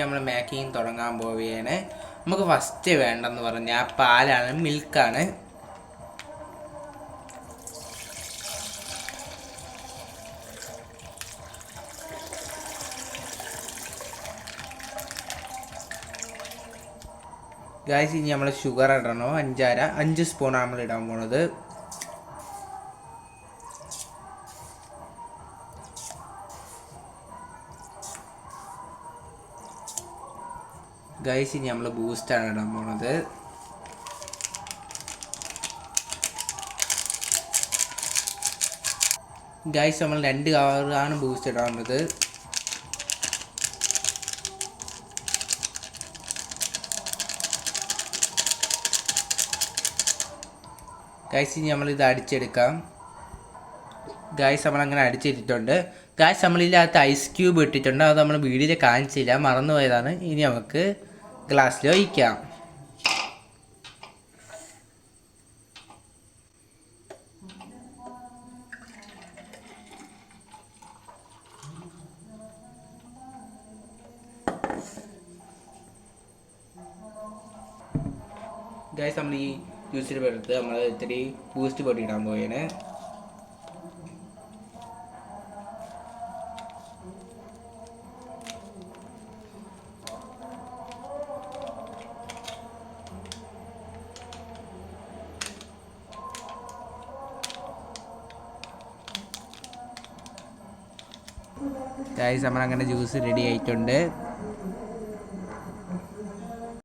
നമ്മൾ മേക്കിങ് തുടങ്ങാൻ പോവുകയാണ്. നമുക്ക് ഫസ്റ്റ് വേണ്ടെന്ന് പറഞ്ഞാൽ പാലാണ്, മിൽക്കാണ്. ഗായ്സ്, ഇനി നമ്മൾ ഷുഗർ ഇടണോ. 5 സ്പൂണാണ് നമ്മൾ ഇടാൻ പോണത്. ഗായ്സ്, ഇനി നമ്മൾ ബൂസ്റ്റാണ് ഇടാൻ പോണത്. ഗായ്സ്, നമ്മൾ 2 കവറാണ് ബൂസ്റ്റ് ഇടാറുള്ളത്. ഗായ്സ്, ഇനി നമ്മളിത് അടിച്ചെടുക്കാം. ഗായ്സ്, നമ്മളങ്ങനെ അടിച്ചിട്ടിട്ടുണ്ട്. ഗായ്സ്, നമ്മളിതിനകത്ത് ഐസ് ക്യൂബ് ഇട്ടിട്ടുണ്ട്. അത് നമ്മൾ വീഡിയോയിൽ കാണിച്ചില്ല, മറന്നുപോയതാണ്. ഇനി നമുക്ക് ഗ്ലാസ്സിൽ ഒഴിക്കാം. ഗായ്സ്, നമ്മൾ ഈ ജ്യൂസിൽ എടുത്ത് നമ്മൾ ഇത്തിരി ബൂസ്റ്റ് പൊടി ഇടാൻ പോയാണ്. ഗായ്സ്, നമ്മളങ്ങനെ ജ്യൂസ് റെഡി ആയിട്ടുണ്ട്.